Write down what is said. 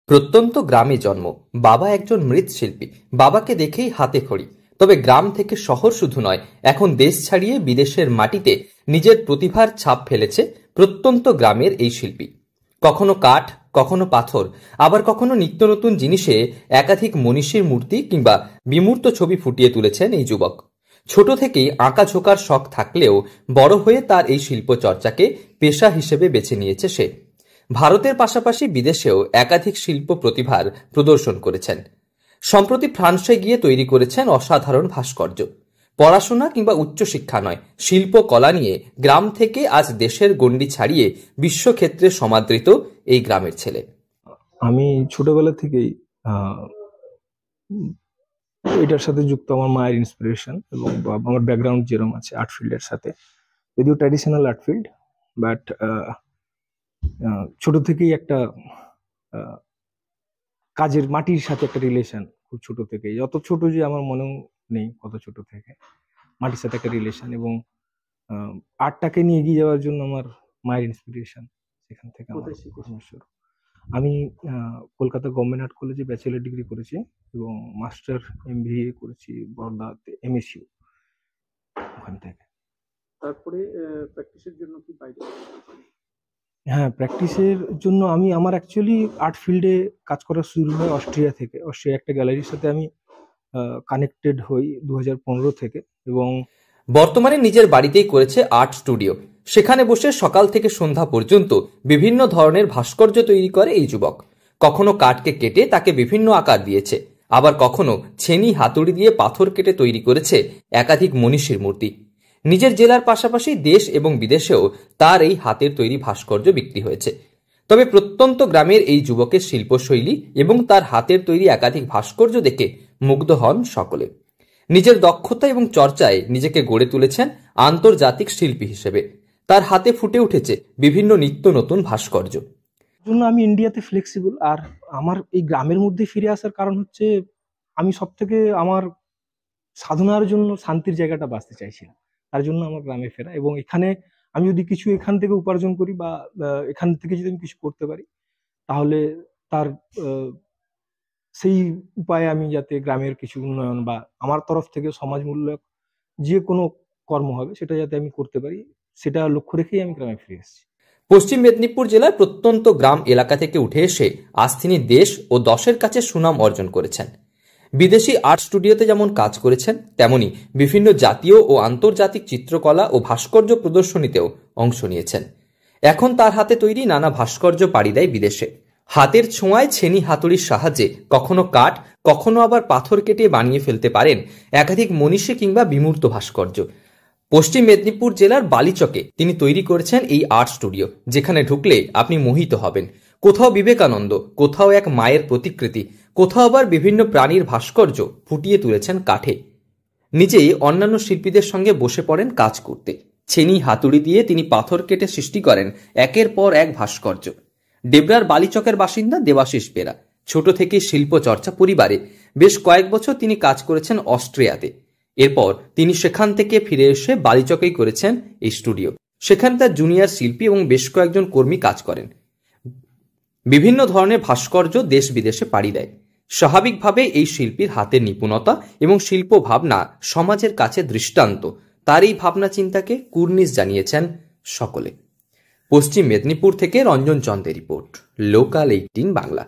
প্রত্যন্ত গ্রামে জন্ম। বাবা একজন মৃৎশিল্পী। বাবাকে দেখেই হাতে খড়ি। তবে গ্রাম থেকে শহর শুধু নয়, এখন দেশ ছাড়িয়ে বিদেশের মাটিতে নিজের প্রতিভার ছাপ ফেলেছে প্রত্যন্ত গ্রামের এই শিল্পী। কখনো কাঠ, কখনো পাথর, আবার কখনো নিত্য নতুন জিনিসে একাধিক মনীষীর মূর্তি কিংবা বিমূর্ত ছবি ফুটিয়ে তুলেছেন এই যুবক। ছোট থেকেই আঁকাঝোঁকার শখ থাকলেও বড় হয়ে তার এই শিল্প চর্চাকে পেশা হিসেবে বেছে নিয়েছে সে। ভারতের পাশাপাশি বিদেশেও একাধিক শিল্প প্রতিভার প্রদর্শন করেছেন। সম্প্রতি ফ্রান্সে গিয়ে তৈরি করেছেন অসাধারণ ভাস্কর্য। পড়াশোনা কিংবা উচ্চশিক্ষা নয়, শিল্প কলা নিয়ে গ্রাম থেকে আজ দেশের গণ্ডি ছাড়িয়ে বিশ্বক্ষেত্রে সমাদৃত এই গ্রামের ছেলে। আমি ছোটবেলা থেকেই এটার সাথে যুক্ত। আমার মায়ের ইন্সপিরেশন এবং আমার ব্যাকগ্রাউন্ড যেরকম আছে আর্ট ফিল্ডের সাথে, যদিও ট্র্যাডিশনাল আর্ট ফিল্ড, বাট ছোট থেকেই একটা কাজের মাটির সাথে একটা রিলেশন, খুব ছোট থেকে, যত ছোট যে আমার মনেও নেই কত ছোট থেকে মাটির সাথে একটা রিলেশন, এবং আর্টটাকে নিয়ে এগিয়ে যাওয়ার জন্য আমার মায়ের ইন্সপিরেশন সেখান থেকে আমার শুরু। আমি কলকাতা গভর্নমেন্ট আর্ট কলেজে ব্যাচেলার ডিগ্রি করেছি এবং মাস্টার MBA করেছি বরদাতে MSU ওখান থেকে। তারপরে প্র্যাকটিসের জন্য কি বাইরে? হ্যাঁ, প্র্যাকটিসের জন্য আমার অ্যাকচুয়ালি আর্ট ফিল্ডে কাজ করা শুরু হয় অস্ট্রিয়া থেকে। অস্ট্রিয়া একটা গ্যালারির সাথে আমি কানেক্টেড হই 2015 থেকে, এবং বর্তমানে নিজের বাড়িতেই করেছে আর্ট স্টুডিও। সেখানে বসে সকাল থেকে সন্ধ্যা পর্যন্ত বিভিন্ন ধরনের ভাস্কর্য তৈরি করে এই যুবক। কখনো কাঠকে কেটে তাকে বিভিন্ন আকার দিয়েছে, আবার কখনো ছেনি হাতুড়ি দিয়ে পাথর কেটে তৈরি করেছে একাধিক মনীষীর মূর্তি। নিজের জেলার পাশাপাশি দেশ এবং বিদেশেও তার এই হাতের তৈরি ভাস্কর্য বিক্রি হয়েছে। তবে প্রত্যন্ত গ্রামের এই যুবকের শিল্পশৈলী এবং তার হাতের তৈরি একাধিক ভাস্কর্য দেখে মুগ্ধ হন সকলে। নিজের দক্ষতা এবং চর্চায় নিজেকে গড়ে তুলেছেন আন্তর্জাতিক শিল্পী হিসেবে। তার হাতে ফুটে উঠেছে বিভিন্ন নিত্য নতুন ভাস্কর্য। জন্য আমি ইন্ডিয়াতে ফ্লেক্সিবল, আর আমার এই গ্রামের মধ্যে ফিরে আসার কারণ হচ্ছে আমি সব থেকে আমার সাধনার জন্য শান্তির জায়গাটা বাঁচতে চাইছিলাম। তার জন্য আমার গ্রামে ফেরা, এবং এখানে আমি যদি কিছু এখান থেকে উপার্জন করি বা এখান থেকে যদি আমি কিছু করতে পারি, তাহলে তার সেই উপায়ে আমি যাতে গ্রামের কিছু উন্নয়ন বা আমার তরফ থেকে সমাজমূলক যে কোনো কর্ম হবে সেটা যাতে আমি করতে পারি, সেটা লক্ষ্য রেখেই আমি গ্রামে ফিরে এসেছি। পশ্চিম মেদিনীপুর জেলার প্রত্যন্ত গ্রাম এলাকা থেকে উঠে এসে আজ তিনি দেশ ও দশের কাছে সুনাম অর্জন করেছেন। বিদেশি আর্ট স্টুডিওতে যেমন কাজ করেছেন, তেমনি বিভিন্ন জাতীয় ও আন্তর্জাতিক চিত্রকলা ও ভাস্কর্য প্রদর্শনীতেও অংশ নিয়েছেন। এখন তার হাতে তৈরি নানা ভাস্কর্য পাড়ি দেয় বিদেশে। হাতের ছোঁয়ায় ছেনি হাতুড়ির সাহায্যে কখনো কাঠ, কখনো আবার পাথর কেটে বানিয়ে ফেলতে পারেন একাধিক মনীষী কিংবা বিমূর্ত ভাস্কর্য। পশ্চিম মেদিনীপুর জেলার বালিচকে তিনি তৈরি করেছেন এই আর্ট স্টুডিও, যেখানে ঢুকলে আপনি মোহিত হবেন। কোথাও বিবেকানন্দ, কোথাও এক মায়ের প্রতিকৃতি, কোথাও আবার বিভিন্ন প্রাণীর ভাস্কর্য ফুটিয়ে তুলেছেন কাঠে। নিজেই অন্যান্য শিল্পীদের সঙ্গে বসে পড়েন কাজ করতে। ছেনি হাতুড়ি দিয়ে তিনি পাথর কেটে সৃষ্টি করেন একের পর এক ভাস্কর্য। ডেবরার বালিচকের বাসিন্দা দেবাশিস বেরা। ছোট থেকে শিল্প চর্চা পরিবারে। বেশ কয়েক বছর তিনি কাজ করেছেন অস্ট্রিয়াতে। এরপর তিনি সেখান থেকে ফিরে এসে বালিচকেই করেছেন এই স্টুডিও। সেখানে তার জুনিয়র শিল্পী এবং বেশ কয়েকজন কর্মী কাজ করেন। বিভিন্ন ধরনের ভাস্কর্য দেশ বিদেশে পাড়ি দেয়। স্বাভাবিকভাবে এই শিল্পীর হাতের নিপুণতা এবং শিল্প ভাবনা সমাজের কাছে দৃষ্টান্ত। তার এই ভাবনা চিন্তাকে কুর্নিশ জানিয়েছেন সকলে। পশ্চিম মেদিনীপুর থেকে রঞ্জন চন্দ্রের রিপোর্ট, লোকাল 18 বাংলা।